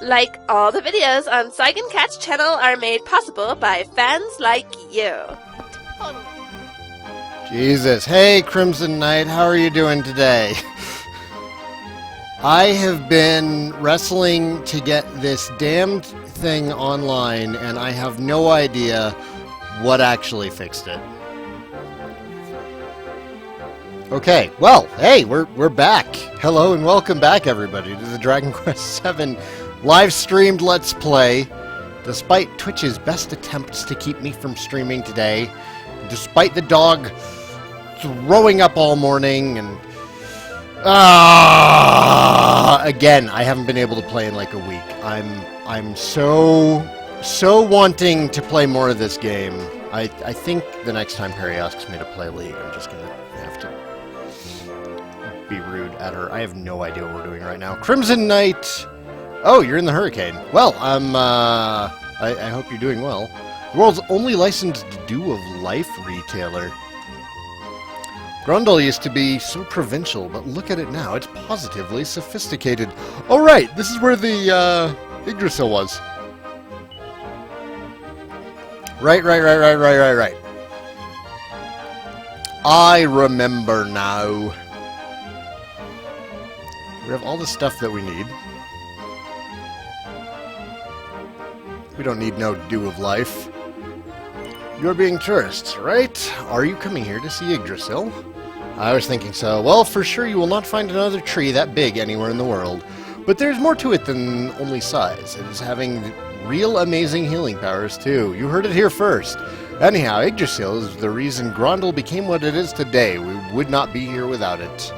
Like all the videos on Saigancat's channel are made possible by fans like you. Totally. Jesus. Hey, Crimson Knight, how are you doing today? I have been wrestling to get this damned thing online, and I have no idea what actually fixed it. Okay, well, hey, we're back. Hello and welcome back, everybody, to the Dragon Quest VII live-streamed Let's Play. Despite Twitch's best attempts to keep me from streaming today, despite the dog throwing up all morning, and again, I haven't been able to play in like a week. I'm so wanting to play more of this game. I think the next time Perry asks me to play League, I'm just gonna have to be rude at her. I have no idea what we're doing right now. Crimson Knight! Oh, you're in the hurricane. Well, I hope you're doing well. The world's only licensed Dew of Life retailer. Grundle used to be so provincial, but look at it now. It's positively sophisticated. Oh, right! This is where the, Yggdrasil was. Right. I remember now. We have all the stuff that we need. We don't need no Dew of Life. You're being tourists, right? Are you coming here to see Yggdrasil? I was thinking so. Well, for sure you will not find another tree that big anywhere in the world. But there's more to it than only size. It is having real amazing healing powers, too. You heard it here first. Anyhow, Yggdrasil is the reason Grundle became what it is today. We would not be here without it.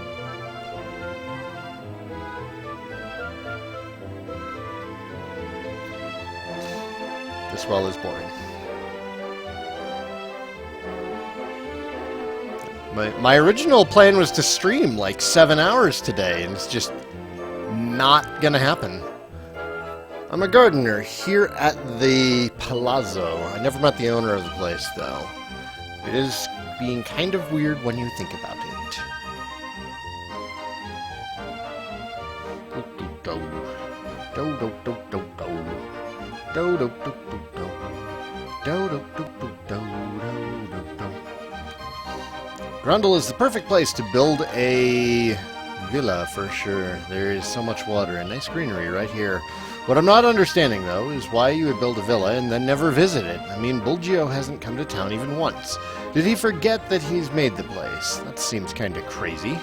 This well is boring. My original plan was to stream like 7 hours today, and it's just not gonna happen. I'm a gardener here at the Palazzo. I never met the owner of the place, though. It is being kind of weird when you think about it. Grundle is the perfect place to build a villa for sure. There is so much water and nice greenery right here. What I'm not understanding, though, is why you would build a villa and then never visit it. I mean, Bulgio hasn't come to town even once. Did he forget that he's made the place? That seems kind of crazy.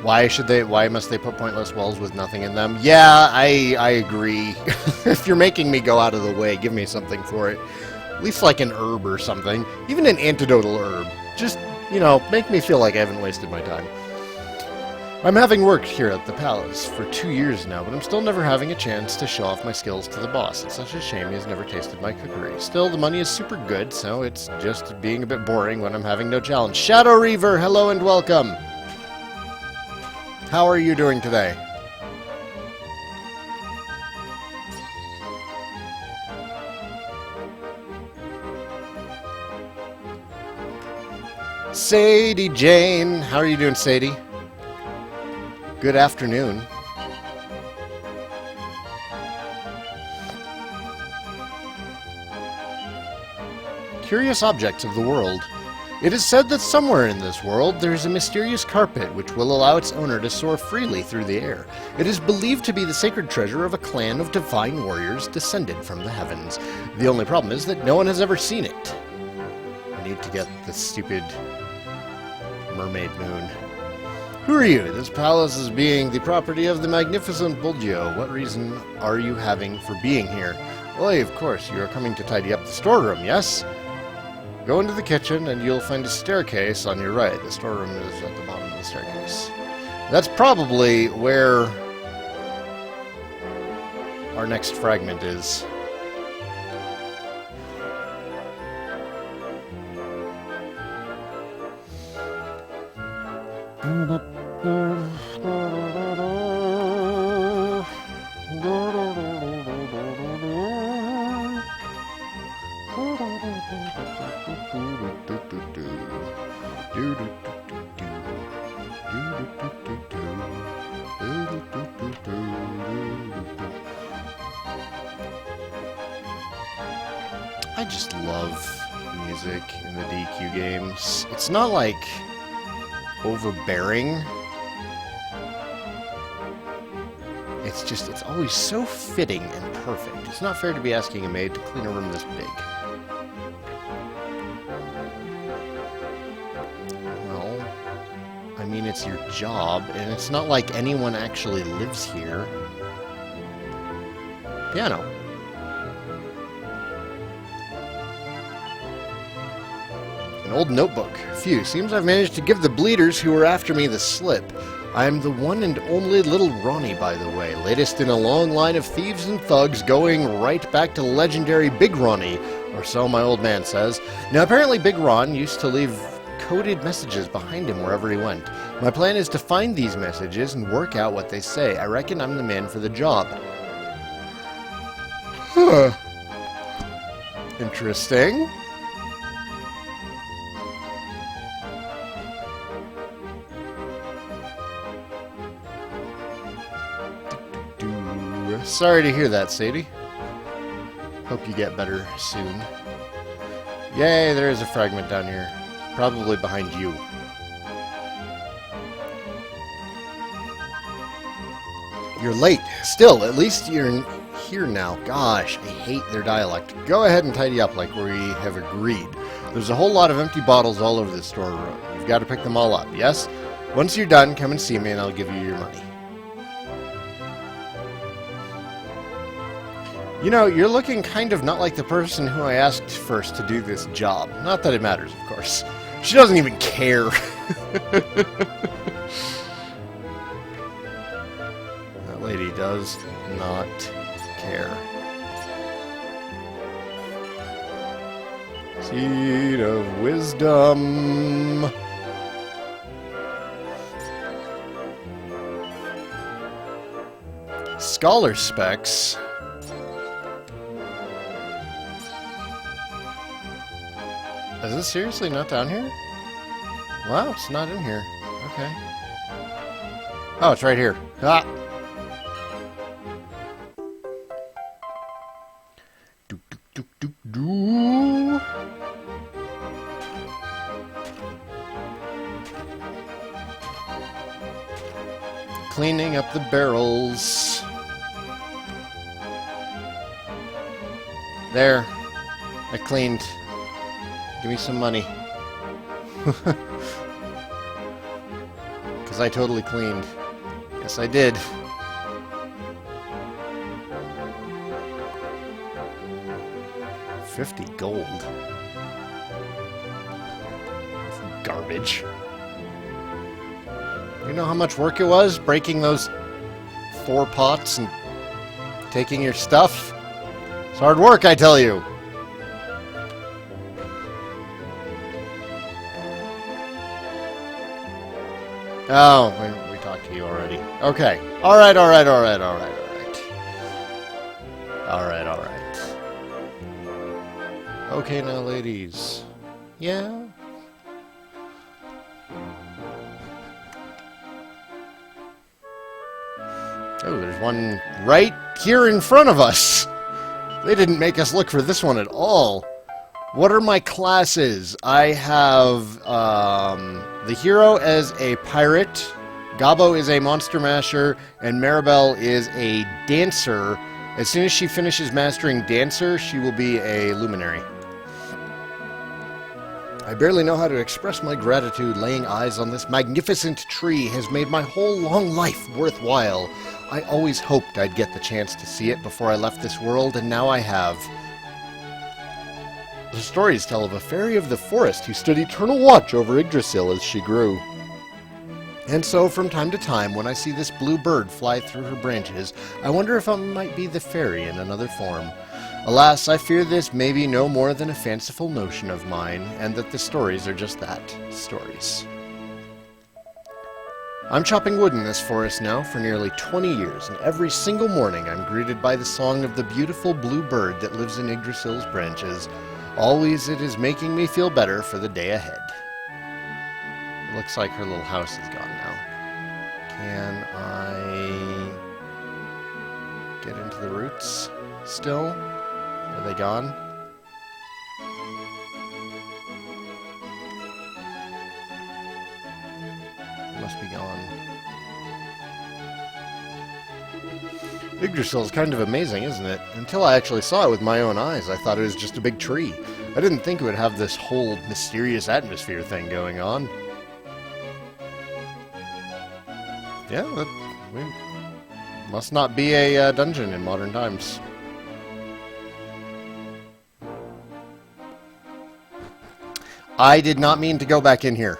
Why must they put pointless wells with nothing in them? Yeah, I agree. If you're making me go out of the way, give me something for it. At least like an herb or something. Even an antidotal herb. Just, you know, make me feel like I haven't wasted my time. I'm having worked here at the palace for 2 years now, but I'm still never having a chance to show off my skills to the boss. It's such a shame he has never tasted my cookery. Still, the money is super good, so it's just being a bit boring when I'm having no challenge. Shadow Reaver, hello and welcome! How are you doing today? Sadie Jane, how are you doing, Sadie? Good afternoon. Curious objects of the world. It is said that somewhere in this world there is a mysterious carpet which will allow its owner to soar freely through the air. It is believed to be the sacred treasure of a clan of divine warriors descended from the heavens. The only problem is that no one has ever seen it. I need to get this stupid mermaid moon. Who are you? This palace is being the property of the magnificent Bulgio. What reason are you having for being here? Why, of course, you are coming to tidy up the storeroom, yes? Go into the kitchen and you'll find a staircase on your right. The storeroom is at the bottom of the staircase. That's probably where our next fragment is. I just love music in the DQ games. It's not like overbearing. It's always so fitting and perfect. It's not fair to be asking a maid to clean a room this big. Well, I mean, it's your job, and it's not like anyone actually lives here. Piano. An old notebook. Phew, seems I've managed to give the bleeders who were after me the slip. I am the one and only little Ronnie, by the way, latest in a long line of thieves and thugs going right back to legendary Big Ronnie, or so my old man says. Now, apparently Big Ron used to leave coded messages behind him wherever he went. My plan is to find these messages and work out what they say. I reckon I'm the man for the job. Huh. Interesting. Sorry to hear that, Sadie. Hope you get better soon. Yay, there is a fragment down here. Probably behind you. You're late. Still, at least you're here now. Gosh, I hate their dialect. Go ahead and tidy up like we have agreed. There's a whole lot of empty bottles all over the storeroom. You've got to pick them all up, yes? Once you're done, come and see me and I'll give you your money. You know, you're looking kind of not like the person who I asked first to do this job. Not that it matters, of course. She doesn't even care. That lady does not care. Seed of wisdom. Scholar specs. Is this seriously not down here? Wow, it's not in here. Okay. Oh, it's right here. Ah! Doop, doop, doop, doop, doo. Cleaning up the barrels. There. I cleaned. Give me some money. Because I totally cleaned. Yes, I did. $50 gold. Garbage. You know how much work it was breaking those 4 pots and taking your stuff? It's hard work, I tell you. Oh, we talked to you already. Okay. Alright. Okay, now, ladies. Yeah? Oh, there's one right here in front of us. They didn't make us look for this one at all. What are my classes? I have the hero as a pirate, Gabo is a monster masher, and Maribel is a dancer. As soon as she finishes mastering dancer, she will be a luminary. I barely know how to express my gratitude. Laying eyes on this magnificent tree has made my whole long life worthwhile. I always hoped I'd get the chance to see it before I left this world, and now I have. The stories tell of a fairy of the forest who stood eternal watch over Yggdrasil as she grew. And so, from time to time, when I see this blue bird fly through her branches, I wonder if I might be the fairy in another form. Alas, I fear this may be no more than a fanciful notion of mine, and that the stories are just that, stories. I'm chopping wood in this forest now for nearly 20 years, and every single morning I'm greeted by the song of the beautiful blue bird that lives in Yggdrasil's branches. Always it is making me feel better for the day ahead. Looks like her little house is gone now. Can I get into the roots still? Are they gone? Must be gone. Yggdrasil is kind of amazing, isn't it? Until I actually saw it with my own eyes, I thought it was just a big tree. I didn't think it would have this whole mysterious atmosphere thing going on. Yeah, we must not be a dungeon in modern times. I did not mean to go back in here.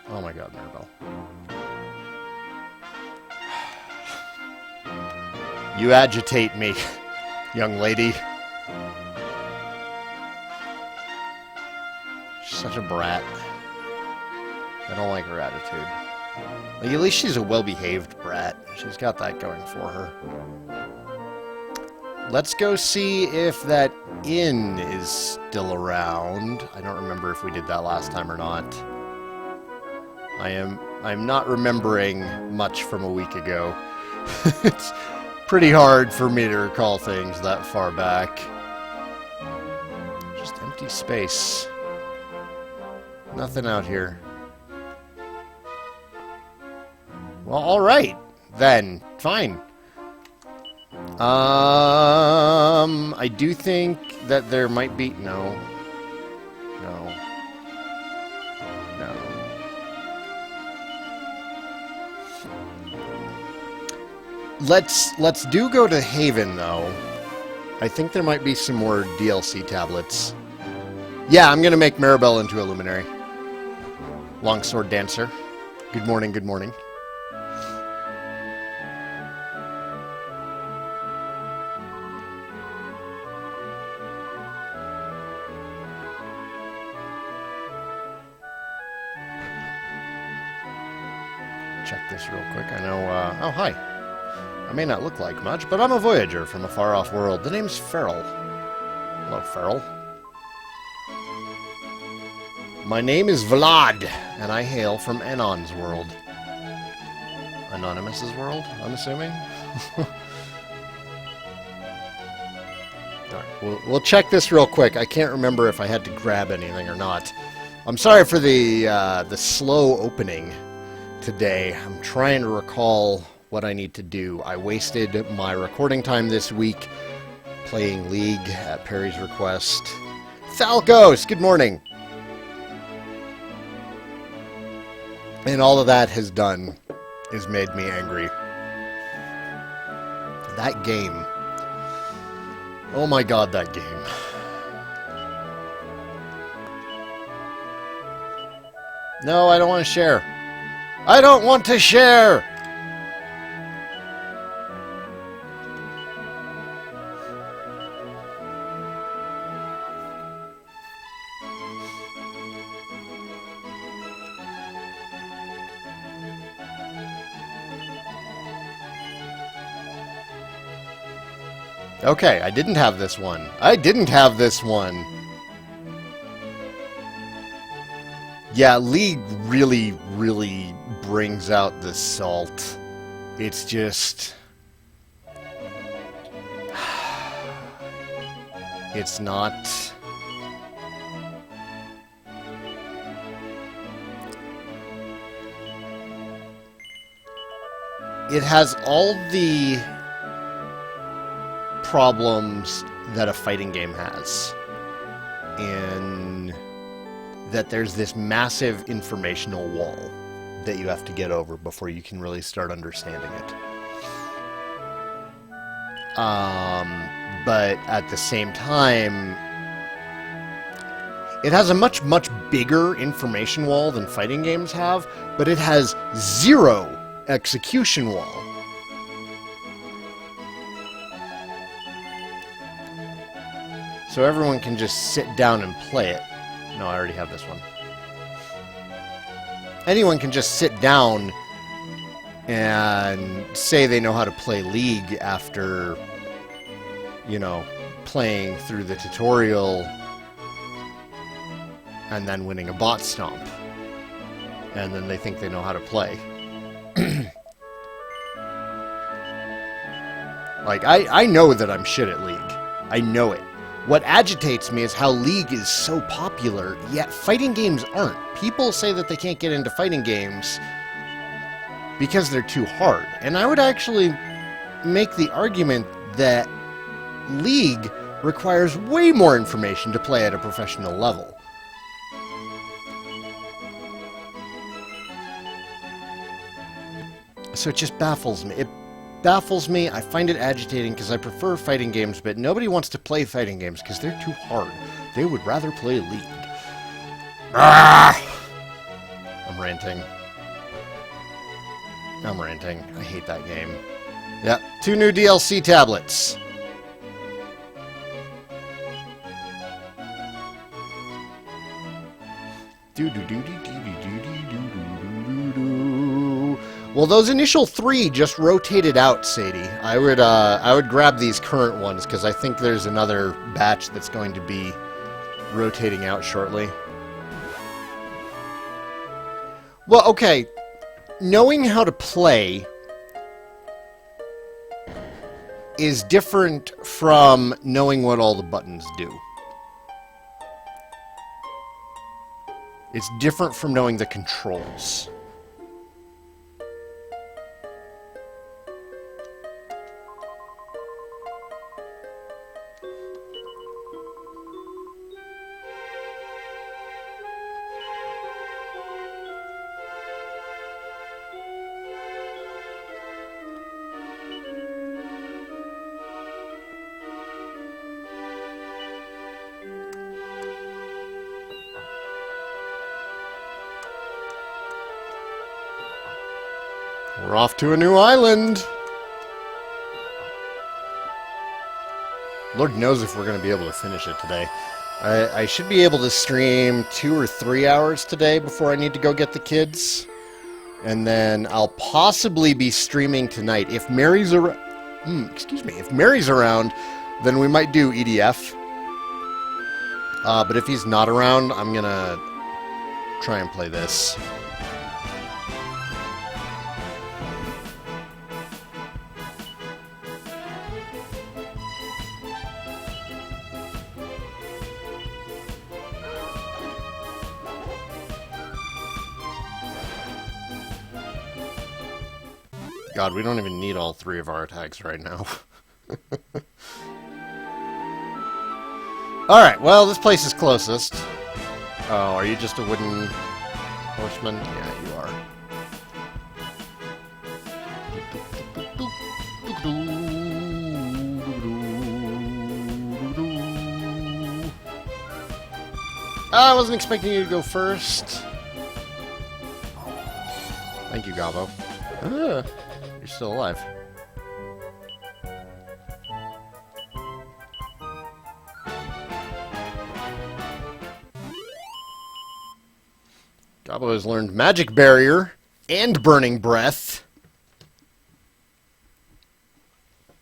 Oh my god, Maribel. You agitate me, young lady. She's such a brat. I don't like her attitude. Like, at least she's a well-behaved brat. She's got that going for her. Let's go see if that inn is still around. I don't remember if we did that last time or not. I'm not remembering much from a week ago. It's pretty hard for me to recall things that far back. Just empty space. Nothing out here. Well, alright, then. Fine. I do think that there might be... No. No. No. Let's do go to Haven, though. I think there might be some more DLC tablets. Yeah, I'm gonna make Maribel into a luminary. Longsword dancer. Good morning, good morning. Check this real quick. I know, oh, hi. I may not look like much, but I'm a voyager from a far-off world. The name's Ferrell. Hello, Ferrell. My name is Vlad, and I hail from Anon's world. Anonymous's world, I'm assuming? Alright, we'll check this real quick. I can't remember if I had to grab anything or not. I'm sorry for the slow opening today. I'm trying to recall what I need to do. I wasted my recording time this week playing League at Perry's request. Falcos, good morning! And all of that has done is made me angry. That game. Oh my god, that game. No, I don't want to share. I don't want to share! Okay, I didn't have this one. I didn't have this one. Yeah, League really, really brings out the salt. It's just... It's not... It has all the problems that a fighting game has, in that there's this massive informational wall that you have to get over before you can really start understanding it. But at the same time, it has a much, much bigger information wall than fighting games have, but it has zero execution wall. So everyone can just sit down and play it. No, I already have this one. Anyone can just sit down and say they know how to play League after you know, playing through the tutorial and then winning a bot stomp. And then they think they know how to play. Like, I know that I'm shit at League. I know it. What agitates me is how League is so popular, yet fighting games aren't. People say that they can't get into fighting games because they're too hard. And I would actually make the argument that League requires way more information to play at a professional level. So it just baffles me. It baffles me. I find it agitating because I prefer fighting games, but nobody wants to play fighting games because they're too hard. They would rather play League. Ah! I'm ranting. I'm ranting. I hate that game. Yep, 2 new DLC tablets. Well, those initial 3 just rotated out, Sadie. I would grab these current ones because I think there's another batch that's going to be rotating out shortly. Well, okay. Knowing how to play is different from knowing what all the buttons do. It's different from knowing the controls. We're off to a new island. Lord knows if we're going to be able to finish it today. I should be able to stream 2 or 3 hours today before I need to go get the kids. And then I'll possibly be streaming tonight. If Mary's around... If Mary's around, then we might do EDF. But if he's not around, I'm going to try and play this. God, we don't even need all 3 of our attacks right now. Alright, well, this place is closest. Oh, are you just a wooden horseman? Yeah, you are. I wasn't expecting you to go first. Thank you, Gabo. You're still alive. Gabo has learned Magic Barrier and Burning Breath.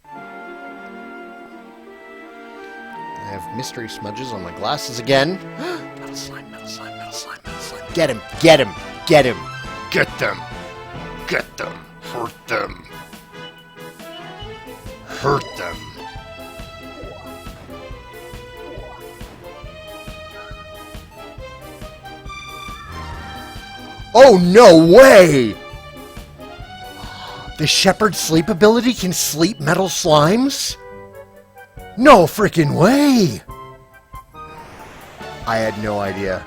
I have mystery smudges on my glasses again. Metal slime, metal slime, metal slime, metal slime. Get him, get him, get him. Get them. Get them. Hurt them. Hurt them. Oh, no way! The Shepherd's sleep ability can sleep metal slimes? No freaking way! I had no idea.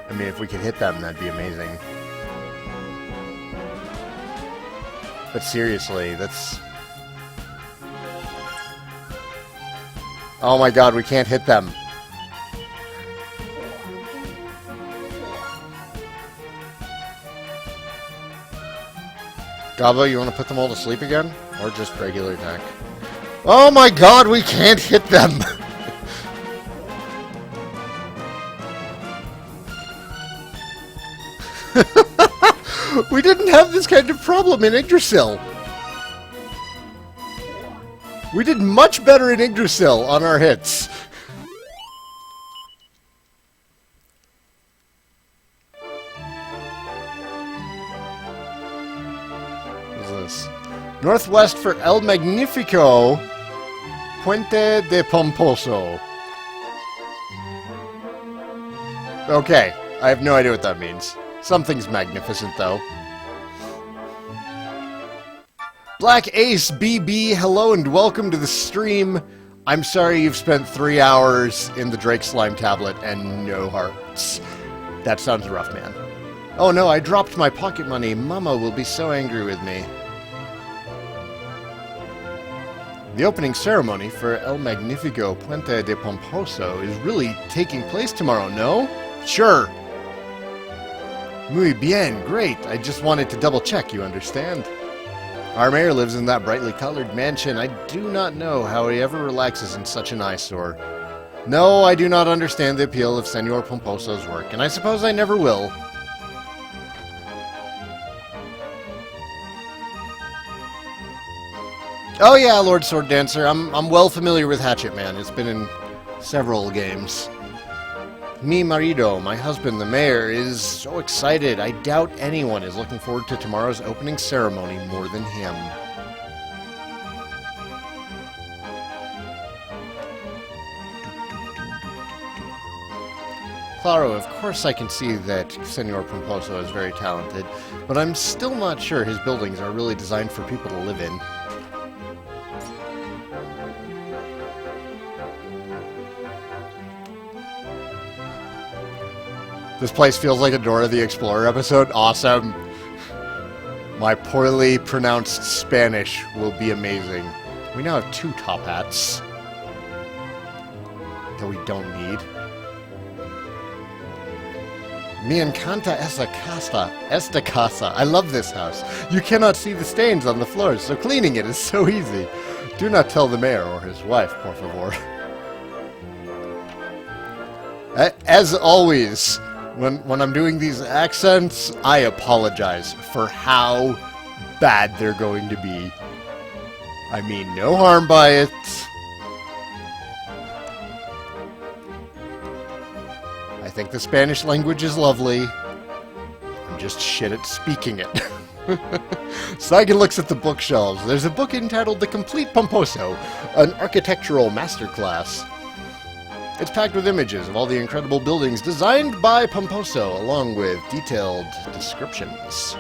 I mean, if we could hit them, that'd be amazing. But seriously, that's... Oh my god, we can't hit them. Gabo, you want to put them all to sleep again? Or just regular attack? Oh my god, we can't hit them! We didn't have this kind of problem in Yggdrasil. We did much better in Yggdrasil on our hits. What's this? Northwest for El Magnifico, Puente de Pomposo. Okay, I have no idea what that means. Something's magnificent, though. Black Ace BB, hello and welcome to the stream. I'm sorry you've spent 3 hours in the Drake Slime tablet and no hearts. That sounds rough, man. Oh no, I dropped my pocket money. Mama will be so angry with me. The opening ceremony for El Magnifico Puente de Pomposo is really taking place tomorrow, no? Sure. Muy bien, great. I just wanted to double check, you understand? Our mayor lives in that brightly colored mansion. I do not know how he ever relaxes in such an eyesore. No, I do not understand the appeal of Senor Pomposo's work, and I suppose I never will. Oh yeah, Lord Sword Dancer. I'm well familiar with Hatchet Man. It's been in several games. Mi marido, my husband, the mayor, is so excited. I doubt anyone is looking forward to tomorrow's opening ceremony more than him. Claro, of course I can see that Senor Pomposo is very talented, but I'm still not sure his buildings are really designed for people to live in. This place feels like a Dora the Explorer episode. Awesome. My poorly pronounced Spanish will be amazing. We now have 2 top hats that we don't need. Me encanta esta casa. I love this house. You cannot see the stains on the floors, so cleaning it is so easy. Do not tell the mayor or his wife, por favor. As always, when I'm doing these accents, I apologize for how bad they're going to be. I mean no harm by it. I think the Spanish language is lovely. I'm just shit at speaking it. Saigan looks at the bookshelves. There's a book entitled The Complete Pomposo, an architectural masterclass. It's packed with images of all the incredible buildings designed by Pomposo, along with detailed descriptions.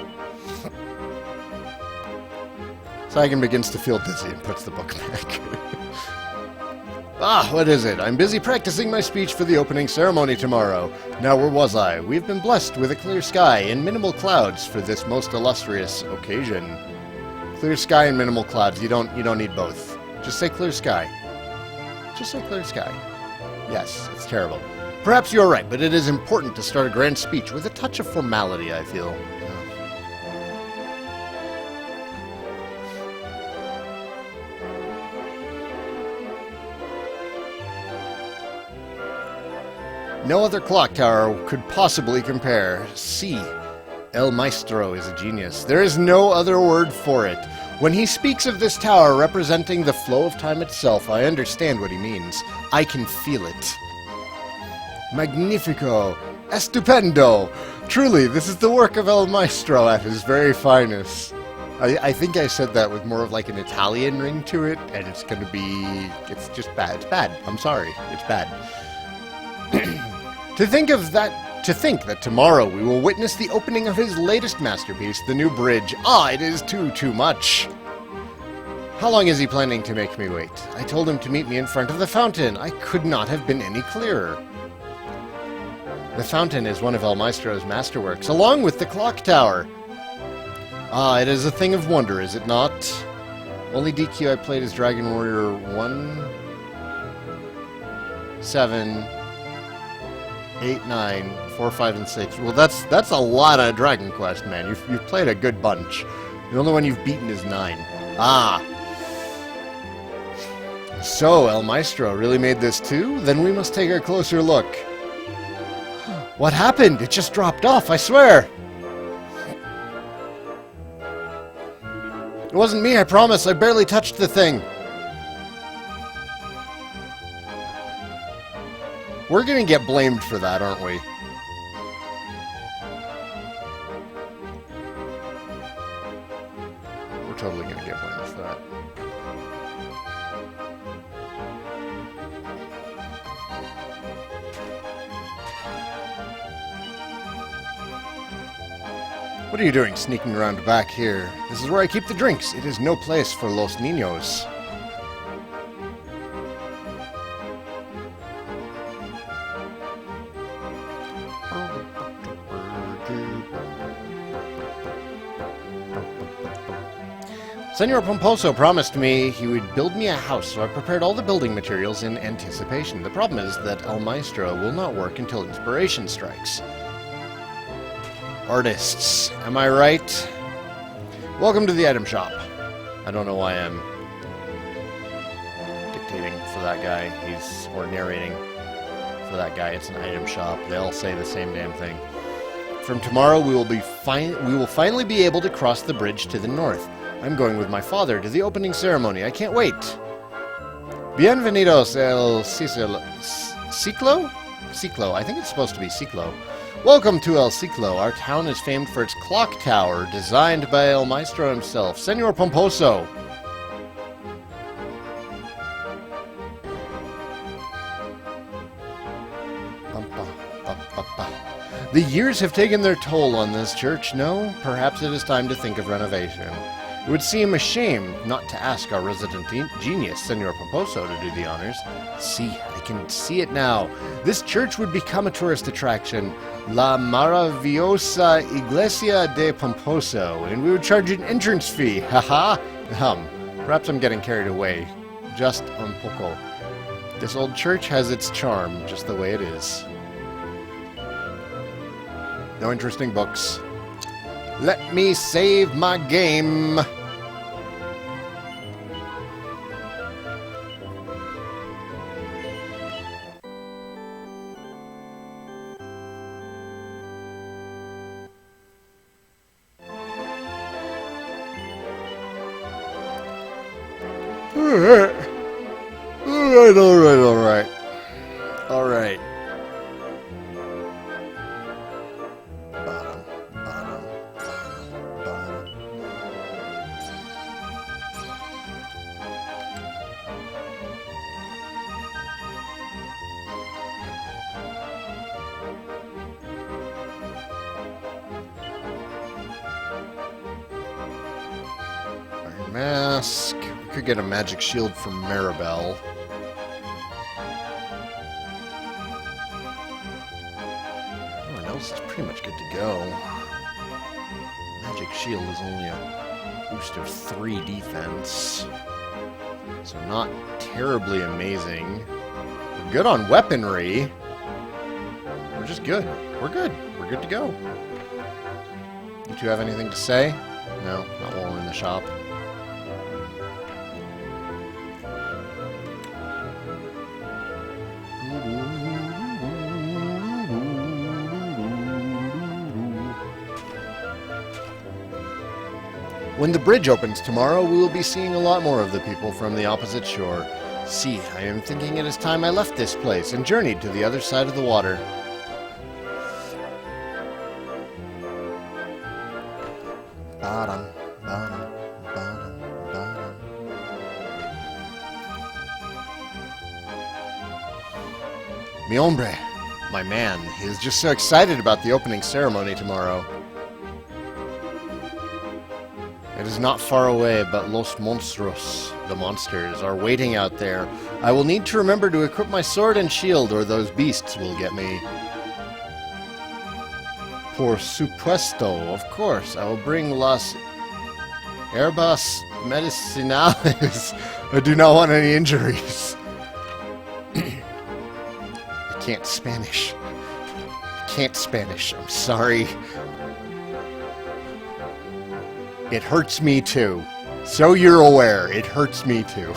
Saigan begins to feel dizzy and puts the book back. What is it? I'm busy practicing my speech for the opening ceremony tomorrow. Now, where was I? We've been blessed with a clear sky and minimal clouds for this most illustrious occasion. Clear sky and minimal clouds. You don't need both. Just say clear sky. Just say clear sky. Yes, it's terrible. Perhaps you're right, but it is important to start a grand speech with a touch of formality, I feel. No other clock tower could possibly compare. See, El Maestro is a genius. There is no other word for it. When he speaks of this tower representing the flow of time itself, I understand what he means. I can feel it. Magnifico! Estupendo! Truly, this is the work of El Maestro at his very finest. I think I said that with more of like an Italian ring to it, and it's gonna be... it's just bad. It's bad. I'm sorry. It's bad. To think that tomorrow we will witness the opening of his latest masterpiece, the new bridge. It is too much. How long is he planning to make me wait? I told him to meet me in front of the fountain. I could not have been any clearer. The fountain is one of El Maestro's masterworks, along with the clock tower. It is a thing of wonder, is it not? Only DQ I played as Dragon Warrior 1, 7, 8, 9, 4, 5, and 6. Well, that's a lot of Dragon Quest, man. You've played a good bunch. The only one you've beaten is 9. So, El Maestro really made this too? Then we must take a closer look. What happened? It just dropped off, I swear! It wasn't me, I promise. I barely touched the thing. We're gonna get blamed for that, aren't we? We're totally gonna get blamed for that. What are you doing sneaking around back here? This is where I keep the drinks. It is no place for los niños. Senor Pomposo promised me he would build me a house, so I prepared all the building materials in anticipation. The problem is that El Maestro will not work until inspiration strikes. Artists, am I right? Welcome to the item shop. I don't know why I'm dictating for that guy. Or narrating for that guy. It's an item shop. They all say the same damn thing. From tomorrow, we will finally be able to cross the bridge to the north. I'm going with my father to the opening ceremony. I can't wait. Bienvenidos el Ciclo? Ciclo. I think it's supposed to be Ciclo. Welcome to El Ciclo. Our town is famed for its clock tower, designed by El Maestro himself, Senor Pomposo. The years have taken their toll on this church, no? Perhaps it is time to think of renovation. It would seem a shame not to ask our resident genius, Senor Pomposo, to do the honors. See, I can see it now. This church would become a tourist attraction, La Maravillosa Iglesia de Pomposo, and we would charge an entrance fee. Haha. Perhaps I'm getting carried away. Just un poco. This old church has its charm, just the way it is. No interesting books. Let me save my game. All right. Iron Mask. We could get a magic shield from Maribel. It's pretty much good to go. Magic Shield is only a boost of 3 defense. So not terribly amazing. We're good on weaponry. We're just good. We're good. We're good to go. You two have anything to say? No, not while we're in the shop. When the bridge opens tomorrow, we will be seeing a lot more of the people from the opposite shore. See, I am thinking it is time I left this place and journeyed to the other side of the water. Bottom, bottom, bottom, bottom. Mi hombre, my man, he is just so excited about the opening ceremony tomorrow. It is not far away, but Los Monstruos, the monsters, are waiting out there. I will need to remember to equip my sword and shield, or those beasts will get me. Por supuesto, of course. I will bring las herbas medicinales. I do not want any injuries. I can't Spanish. I'm sorry. It hurts me too. So you're aware, it hurts me too.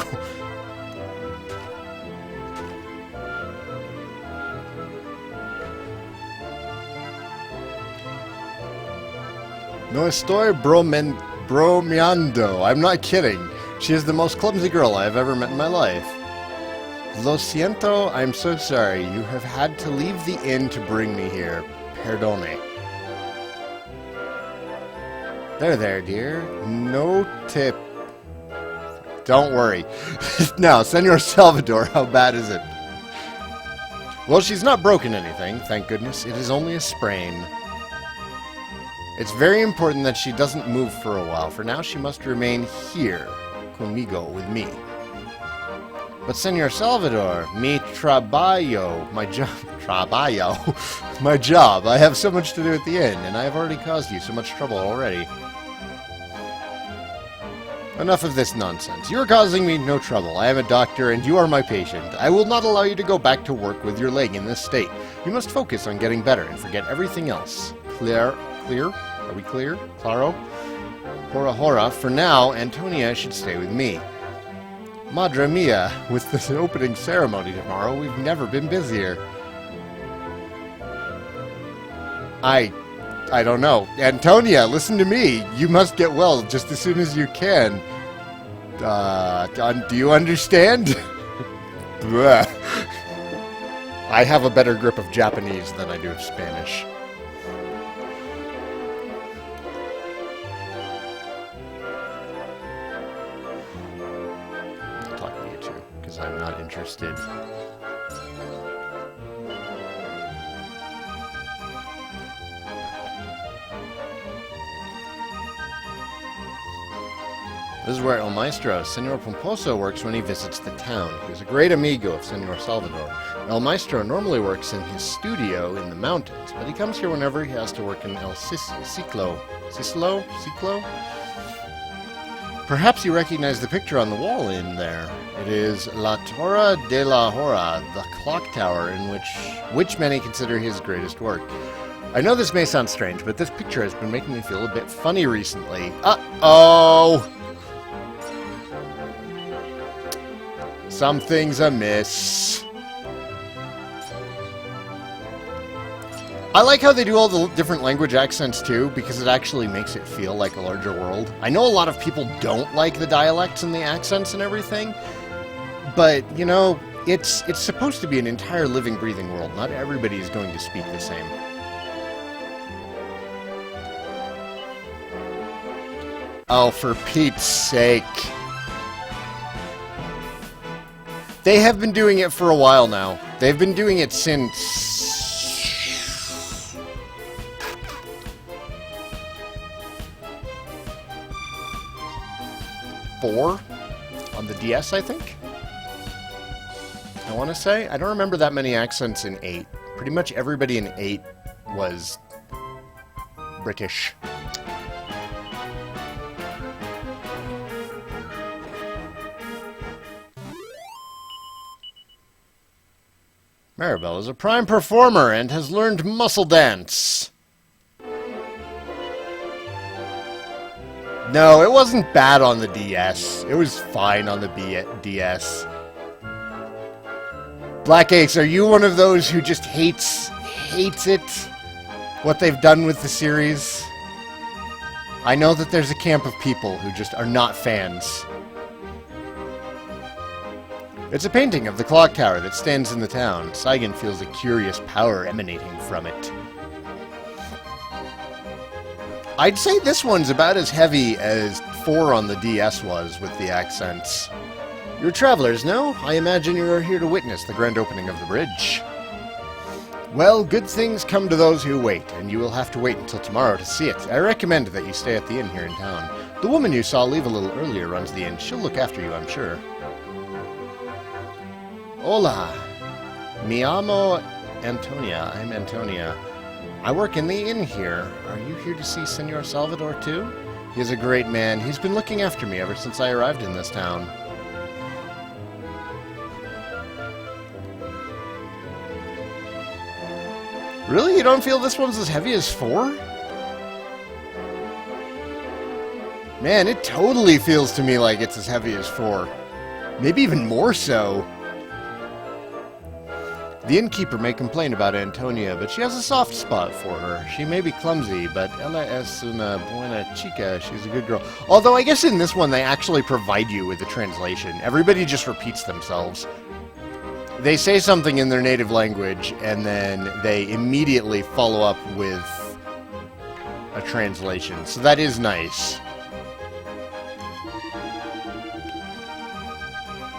No estoy bromeando. I'm not kidding. She is the most clumsy girl I have ever met in my life. Lo siento, I'm so sorry. You have had to leave the inn to bring me here. Perdone. There, dear. No tip. Don't worry. Now, Senor Salvador, how bad is it? Well, she's not broken anything, thank goodness. It is only a sprain. It's very important that she doesn't move for a while. For now, she must remain here, conmigo, with me. But Senor Salvador, mi trabajo, my job, trabajo, my job. I have so much to do at the inn, and I have already caused you so much trouble already. Enough of this nonsense. You are causing me no trouble. I am a doctor, and you are my patient. I will not allow you to go back to work with your leg in this state. You must focus on getting better and forget everything else. Clear? Are we clear? Claro? Hora. For now, Antonia should stay with me. Madre mia, with this opening ceremony tomorrow, we've never been busier. I don't know. Antonia, listen to me. You must get well just as soon as you can. Do you understand? I have a better grip of Japanese than I do of Spanish. I'm talking to you two, because I'm not interested. This is where El Maestro, Senor Pomposo, works when he visits the town. He is a great amigo of Senor Salvador. El Maestro normally works in his studio in the mountains, but he comes here whenever he has to work in El Ciclo. Ciclo? Perhaps you recognize the picture on the wall in there. It is La Torre de la Hora, the clock tower, in which many consider his greatest work. I know this may sound strange, but this picture has been making me feel a bit funny recently. Uh-oh! Something's amiss. I like how they do all the different language accents too, because it actually makes it feel like a larger world. I know a lot of people don't like the dialects and the accents and everything, but, you know, it's supposed to be an entire living, breathing world. Not everybody is going to speak the same. Oh, for Pete's sake. They have been doing it for a while now. They've been doing it since... 4 on the DS, I think? I want to say? I don't remember that many accents in 8. Pretty much everybody in 8 was British. Maribel is a prime performer and has learned muscle dance. No, it wasn't bad on the DS. It was fine on the DS. Black Ace, are you one of those who just hates it? What they've done with the series? I know that there's a camp of people who just are not fans. It's a painting of the clock tower that stands in the town. Saigan feels a curious power emanating from it. I'd say this one's about as heavy as 4 on the DS was with the accents. You're travelers, no? I imagine you are here to witness the grand opening of the bridge. Well, good things come to those who wait, and you will have to wait until tomorrow to see it. I recommend that you stay at the inn here in town. The woman you saw leave a little earlier runs the inn. She'll look after you, I'm sure. Hola. Mi amo Antonia. I'm Antonia. I work in the inn here. Are you here to see Senor Salvador too? He is a great man. He's been looking after me ever since I arrived in this town. Really? You don't feel this one's as heavy as 4? Man, it totally feels to me like it's as heavy as 4. Maybe even more so. The innkeeper may complain about Antonia, but she has a soft spot for her. She may be clumsy, but ella es una buena chica. She's a good girl. Although I guess in this one they actually provide you with a translation. Everybody just repeats themselves. they say something in their native language, and then they immediately follow up with a translation. So that is nice.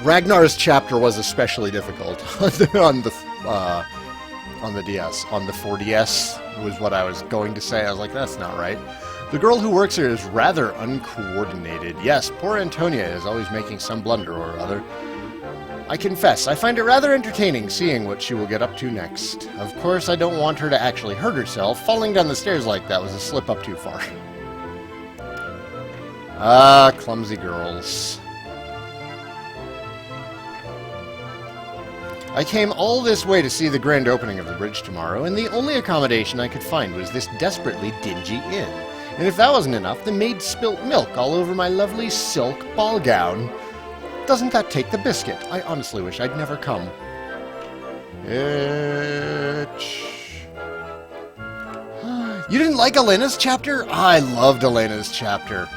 Ragnar's chapter was especially difficult on the DS. On the 4DS was what I was going to say. I was like, that's not right. The girl who works here is rather uncoordinated. Yes, poor Antonia is always making some blunder or other. I confess, I find it rather entertaining seeing what she will get up to next. Of course, I don't want her to actually hurt herself. Falling down the stairs like that was a slip up too far. Ah, clumsy girls. I came all this way to see the grand opening of the bridge tomorrow, and the only accommodation I could find was this desperately dingy inn. And if that wasn't enough, the maid spilt milk all over my lovely silk ball gown. Doesn't that take the biscuit? I honestly wish I'd never come. You didn't like Elena's chapter? I loved Elena's chapter.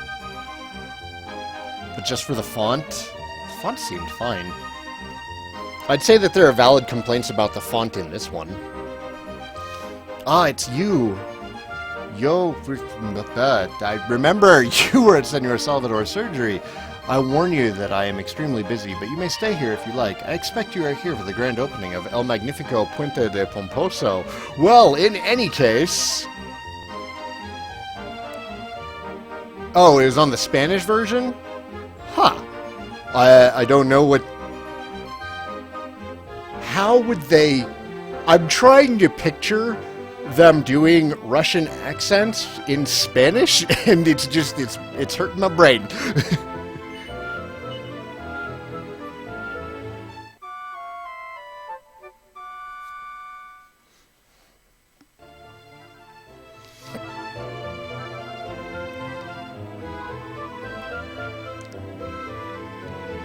But just for the font? The font seemed fine. I'd say that there are valid complaints about the font in this one. Ah, it's you. Yo, I remember you were at Senor Salvador's surgery. I warn you that I am extremely busy, but you may stay here if you like. I expect you are here for the grand opening of El Magnifico Puente de Pomposo. Well, in any case... Oh, it was on the Spanish version? Huh. I don't know what... How would they... I'm trying to picture them doing Russian accents in Spanish, and it's just, it's hurting my brain.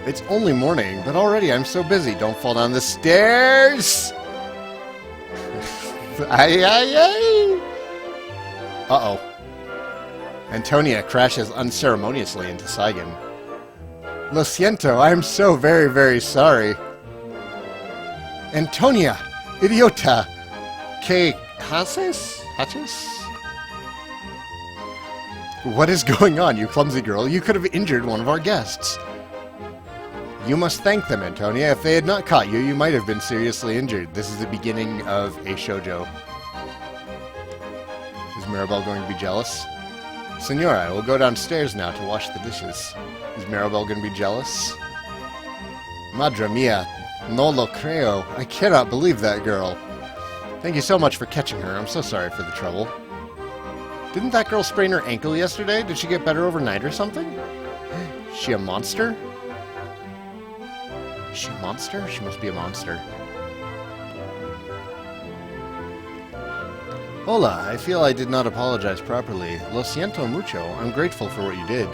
It's only morning, but already I'm so busy. Don't fall down the stairs! Ay, ay, ay! Uh-oh. Antonia crashes unceremoniously into Saigan. Lo siento, I'm so very, very sorry. Antonia! Idiota! ¿Qué haces? Hatches? What is going on, you clumsy girl? You could have injured one of our guests. You must thank them, Antonia. If they had not caught you, you might have been seriously injured. This is the beginning of a shoujo. Is Maribel going to be jealous? Senora, I will go downstairs now to wash the dishes. Is Maribel going to be jealous? Madre mia, no lo creo. I cannot believe that girl. Thank you so much for catching her. I'm so sorry for the trouble. Didn't that girl sprain her ankle yesterday? Did she get better overnight or something? Is she a monster? Is she a monster? She must be a monster. Hola, I feel I did not apologize properly. Lo siento mucho. I'm grateful for what you did.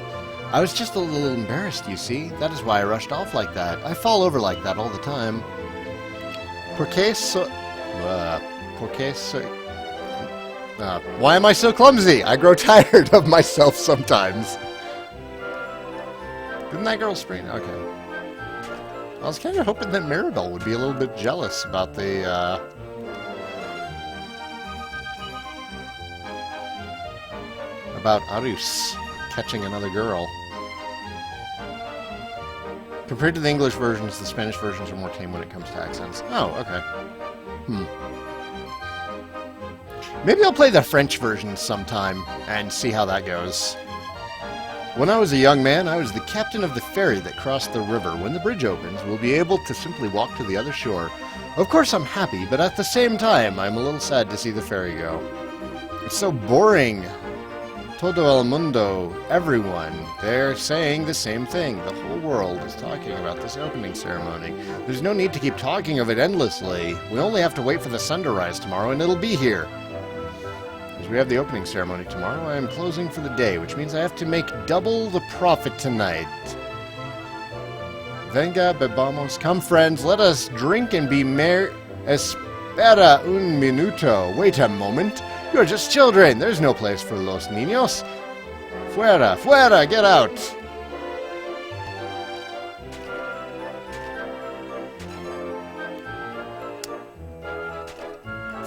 I was just a little embarrassed, you see. That is why I rushed off like that. I fall over like that all the time. Why am I so clumsy? I grow tired of myself sometimes. Didn't that girl sprain? Okay. I was kind of hoping that Maribel would be a little bit jealous about the, about Arus catching another girl. Compared to the English versions, the Spanish versions are more tame when it comes to accents. Oh, okay. Maybe I'll play the French version sometime and see how that goes. When I was a young man, I was the captain of the ferry that crossed the river. When the bridge opens, we'll be able to simply walk to the other shore. Of course I'm happy, but at the same time, I'm a little sad to see the ferry go. It's so boring. Todo el mundo, everyone, they're saying the same thing. The whole world is talking about this opening ceremony. There's no need to keep talking of it endlessly. We only have to wait for the sun to rise tomorrow, and it'll be here. As we have the opening ceremony tomorrow, I am closing for the day, which means I have to make double the profit tonight. Venga, bebamos. Come, friends, let us drink and be merry. Espera un minuto. Wait a moment. You're just children. There's no place for los niños. Fuera, fuera, get out.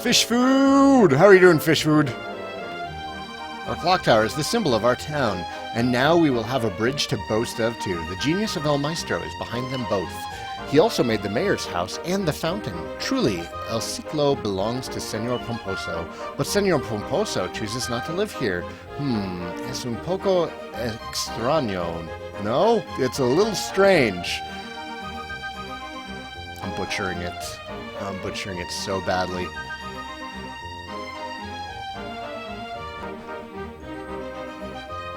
Fish food! How are you doing, fish food? Our clock tower is the symbol of our town, and now we will have a bridge to boast of, too. The genius of El Maestro is behind them both. He also made the mayor's house and the fountain. Truly, El Ciclo belongs to Senor Pomposo, but Senor Pomposo chooses not to live here. Es un poco extraño. No? It's a little strange. I'm butchering it. I'm butchering it so badly.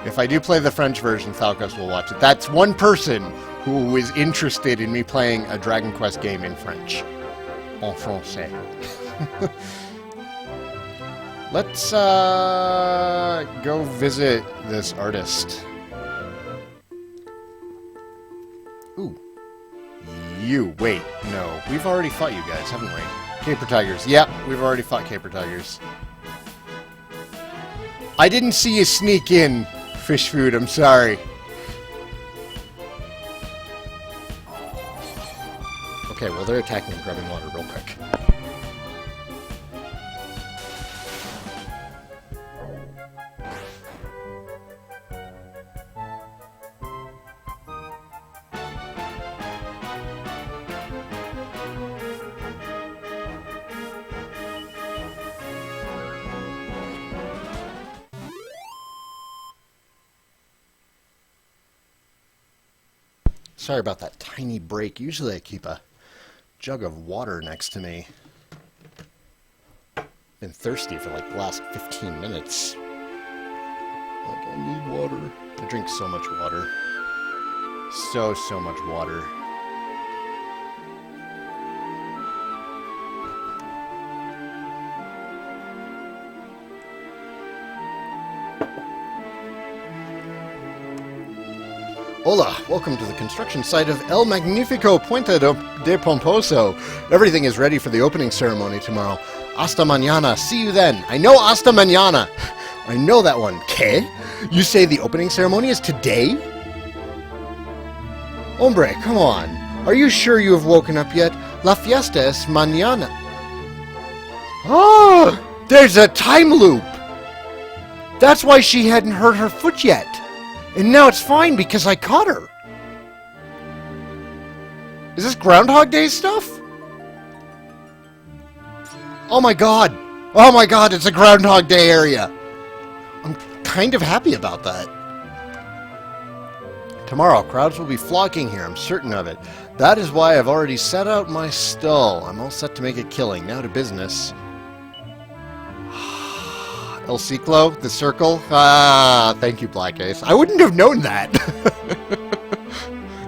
If I do play the French version, Falcos will watch it. That's one person who is interested in me playing a Dragon Quest game in French. En français. Let's go visit this artist. Ooh. You. Wait, no. We've already fought you guys, haven't we? Caper Tigers. Yep, we've already fought Caper Tigers. I didn't see you sneak in, fish food. I'm sorry. Okay, well, they're attacking and grabbing water real quick. Sorry about that tiny break. Usually I keep a jug of water next to me. Been thirsty for like the last 15 minutes. Like, I need water. I drink so much water. So much water. Hola, welcome to the construction site of El Magnifico Puente de Pomposo. Everything is ready for the opening ceremony tomorrow. Hasta mañana. See you then. I know hasta mañana. I know that one. ¿Qué? You say the opening ceremony is today? Hombre, come on. Are you sure you have woken up yet? La fiesta es mañana. Oh, there's a time loop. That's why she hadn't hurt her foot yet. And now it's fine because I caught her. Is this Groundhog Day stuff? Oh my god. Oh my god, it's a Groundhog Day area. I'm kind of happy about that. Tomorrow, crowds will be flocking here, I'm certain of it. That is why I've already set out my stall. I'm all set to make a killing. Now to business. El Ciclo, the circle. Ah, thank you, Black Ace. I wouldn't have known that.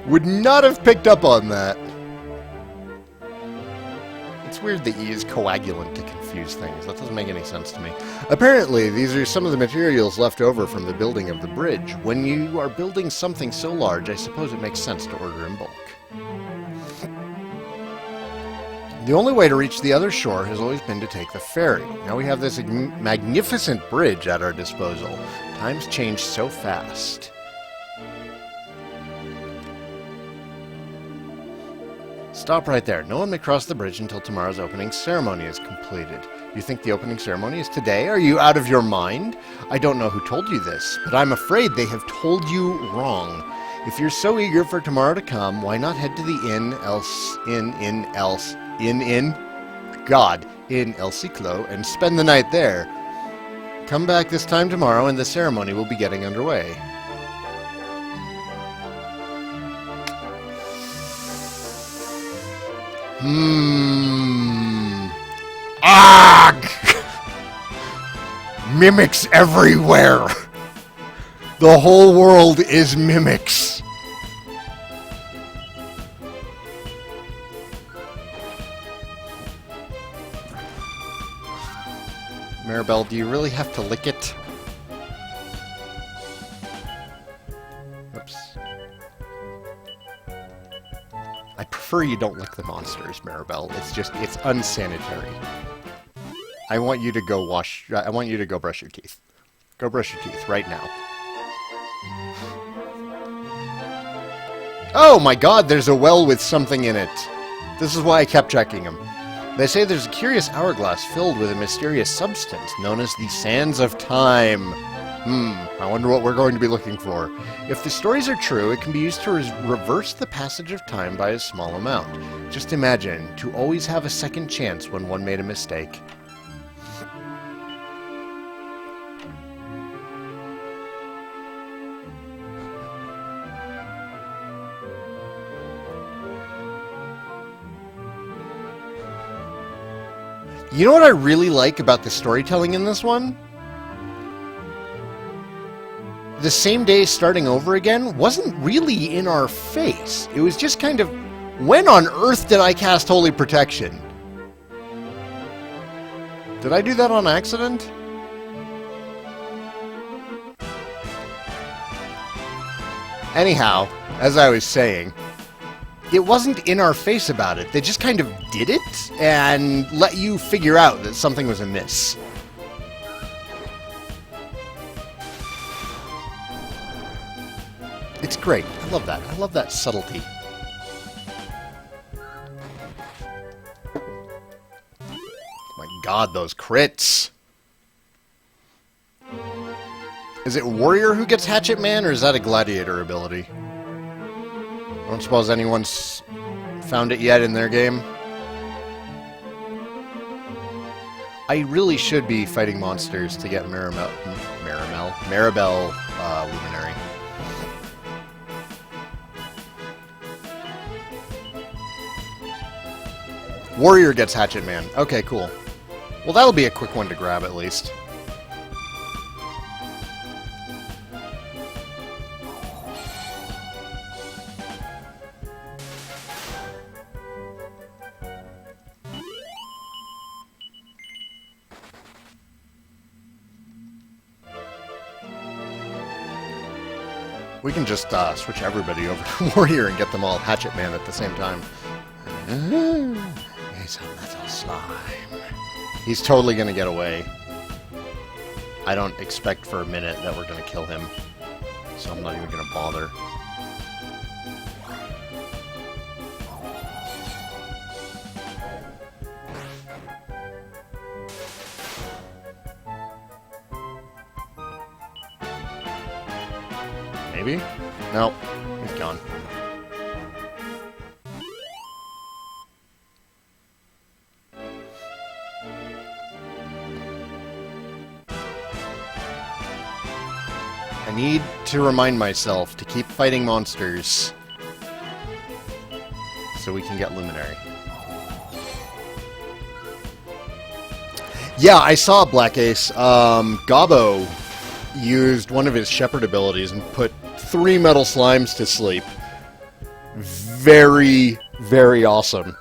Would not have picked up on that. It's weird that E is coagulant to confuse things. That doesn't make any sense to me. Apparently, these are some of the materials left over from the building of the bridge. When you are building something so large, I suppose it makes sense to order in bulk. The only way to reach the other shore has always been to take the ferry. Now we have this magnificent bridge at our disposal. Times change so fast. Stop right there. No one may cross the bridge until tomorrow's opening ceremony is completed. You think the opening ceremony is today? Are you out of your mind? I don't know who told you this, but I'm afraid they have told you wrong. If you're so eager for tomorrow to come, why not head to the inn in El Ciclo and spend the night there. Come back this time tomorrow and the ceremony will be getting underway. Mimics everywhere. The whole world is mimics. Maribel, do you really have to lick it? Oops. I prefer you don't lick the monsters, Maribel. It's unsanitary. I want you to go brush your teeth. Go brush your teeth right now. Oh my god, there's a well with something in it. This is why I kept checking them. They say there's a curious hourglass filled with a mysterious substance known as the Sands of Time. I wonder what we're going to be looking for. If the stories are true, it can be used to reverse the passage of time by a small amount. Just imagine, to always have a second chance when one made a mistake. You know what I really like about the storytelling in this one? The same day starting over again wasn't really in our face. It was just kind of, when on earth did I cast Holy Protection? Did I do that on accident? Anyhow, as I was saying, it wasn't in our face about it. They just kind of did it and let you figure out that something was amiss. It's great. I love that. I love that subtlety. My god, those crits. Is it Warrior who gets Hatchet Man, or is that a Gladiator ability? I don't suppose anyone's found it yet in their game. I really should be fighting monsters to get Maribel Luminary. Warrior gets Hatchet Man. Okay, cool. Well, that'll be a quick one to grab at least. We can just switch everybody over to Warrior and get them all Hatchet Man at the same time. He's a metal slime. He's totally going to get away. I don't expect for a minute that we're going to kill him, so I'm not even going to bother. Maybe? No, he's gone. I need to remind myself to keep fighting monsters so we can get Luminary. Yeah, I saw Black Ace. Gobbo used one of his Shepherd abilities and put 3 metal slimes to sleep. Very, very awesome.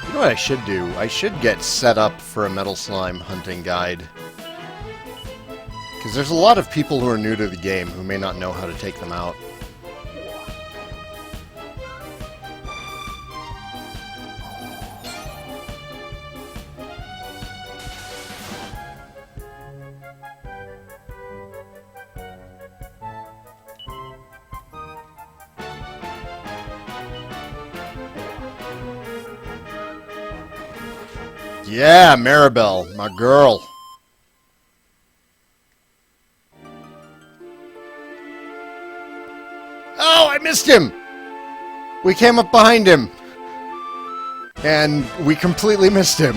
You know what I should do? I should get set up for a metal slime hunting guide. Because there's a lot of people who are new to the game who may not know how to take them out. Yeah, Maribel, my girl. Oh, I missed him! We came up behind him. And we completely missed him.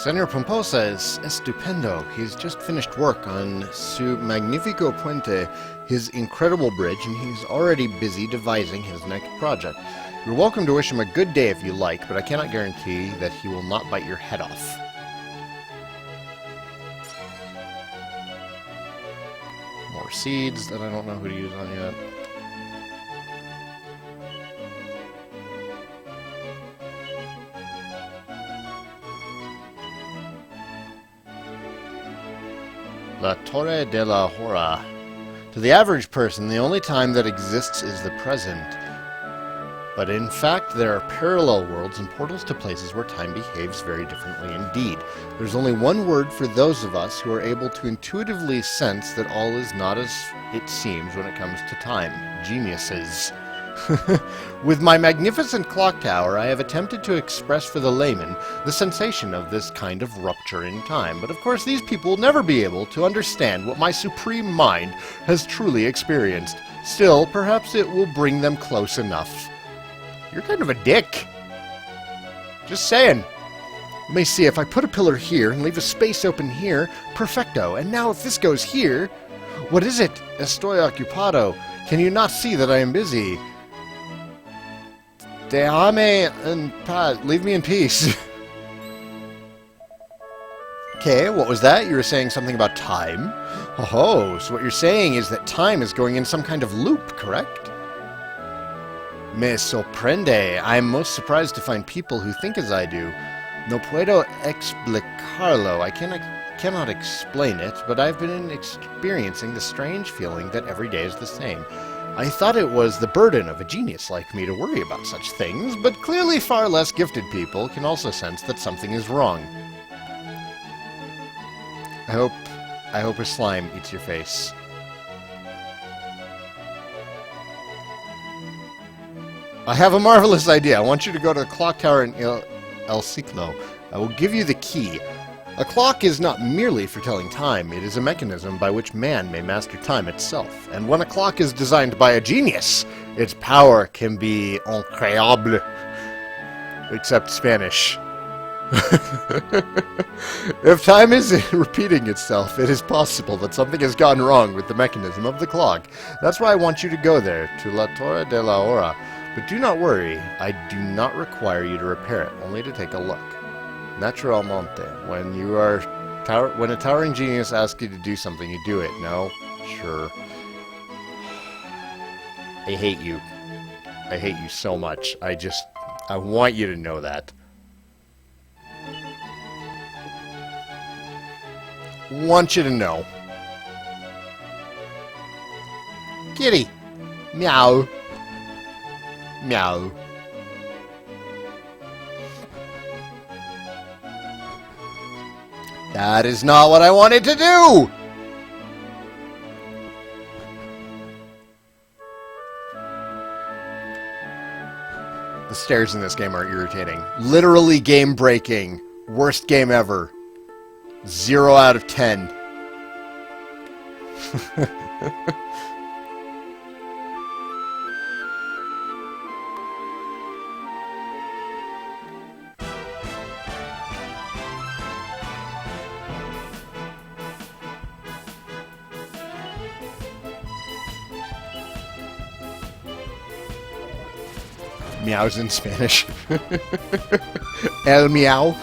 Senor Pomposa is estupendo. He's just finished work on Su Magnifico Puente, his incredible bridge, and he's already busy devising his next project. You're welcome to wish him a good day if you like, but I cannot guarantee that he will not bite your head off. More seeds that I don't know who to use on yet. La Torre de la Hora. To the average person, the only time that exists is the present. But in fact, there are parallel worlds and portals to places where time behaves very differently indeed. There's only one word for those of us who are able to intuitively sense that all is not as it seems when it comes to time. Geniuses. With my magnificent clock tower, I have attempted to express for the layman the sensation of this kind of rupture in time. But of course, these people will never be able to understand what my supreme mind has truly experienced. Still, perhaps it will bring them close enough. You're kind of a dick. Just saying. Let me see, if I put a pillar here and leave a space open here, perfecto. And now if this goes here... What is it? Estoy ocupado. Can you not see that I am busy? Déjame en paz. Leave me in peace. Okay, what was that? You were saying something about time? Oh, so what you're saying is that time is going in some kind of loop, correct? Me sorprende. I'm most surprised to find people who think as I do. No puedo explicarlo. I cannot explain it, but I've been experiencing the strange feeling that every day is the same. I thought it was the burden of a genius like me to worry about such things, but clearly far less gifted people can also sense that something is wrong. I hope a slime eats your face. I have a marvelous idea. I want you to go to the clock tower in El Ciclo. I will give you the key. A clock is not merely for telling time, it is a mechanism by which man may master time itself. And when a clock is designed by a genius, its power can be incroyable. Except Spanish. If time is repeating itself, it is possible that something has gone wrong with the mechanism of the clock. That's why I want you to go there, to La Torre de la Hora. But do not worry, I do not require you to repair it, only to take a look. Naturalmente, when a towering genius asks you to do something, you do it. No? Sure. I hate you. I hate you so much. I want you to know that. Want you to know. Kitty. Meow. Meow. That is not what I wanted to do! The stairs in this game are irritating. Literally game-breaking. Worst game ever. 0 out of 10. Meows in Spanish. El meow.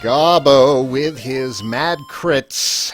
Gobbo with his mad crits.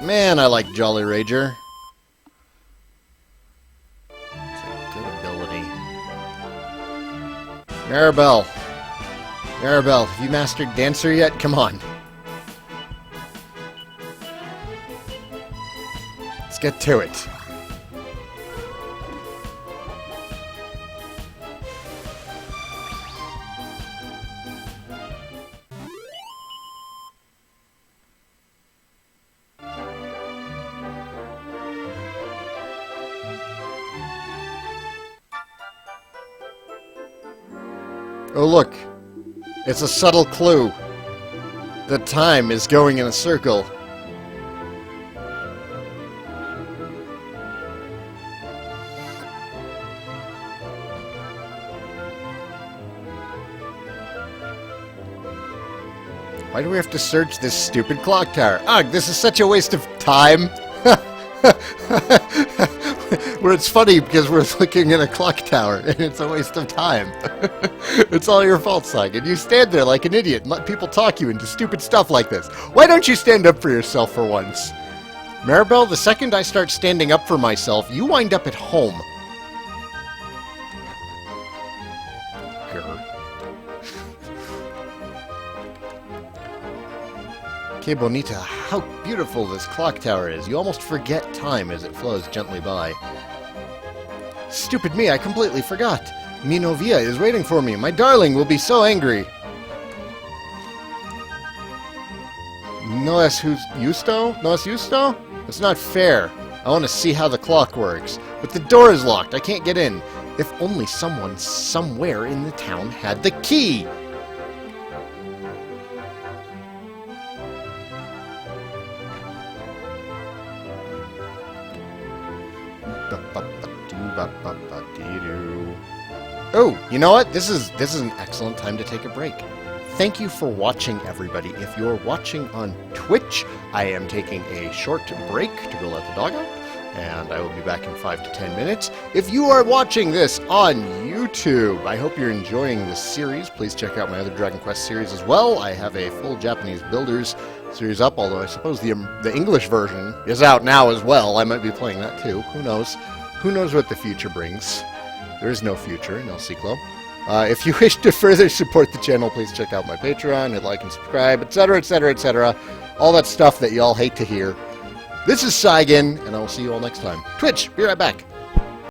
Man, I like Jolly Rager. It's a good ability. Maribel. Maribel, have you mastered Dancer yet? Come on. Let's get to it. Oh look, it's a subtle clue. The time is going in a circle. Why do we have to search this stupid clock tower? Ugh, this is such a waste of time. Where it's funny because we're looking at a clock tower and it's a waste of time. It's all your fault, Saigan. You stand there like an idiot and let people talk you into stupid stuff like this. Why don't you stand up for yourself for once? Maribel, the second I start standing up for myself, you wind up at home. Que bonita, how beautiful this clock tower is. You almost forget time as it flows gently by. Stupid me, I completely forgot. Mi novia is waiting for me. My darling will be so angry. No es justo? No es justo? It's not fair. I want to see how the clock works. But the door is locked. I can't get in. If only someone somewhere in the town had the key. Oh, you know what? This is an excellent time to take a break. Thank you for watching, everybody. If you're watching on Twitch, I am taking a short break to go let the dog out, and I will be back in 5 to 10 minutes. If you are watching this on YouTube, I hope you're enjoying this series. Please check out my other Dragon Quest series as well. I have a full Japanese Builders series up, although I suppose the English version is out now as well. I might be playing that too. Who knows? Who knows what the future brings? There is no future in El Ciclo. If you wish to further support the channel, please check out my Patreon, hit like and subscribe, etc., etc., etc. All that stuff that y'all hate to hear. This is Saigan, and I will see you all next time. Twitch, be right back.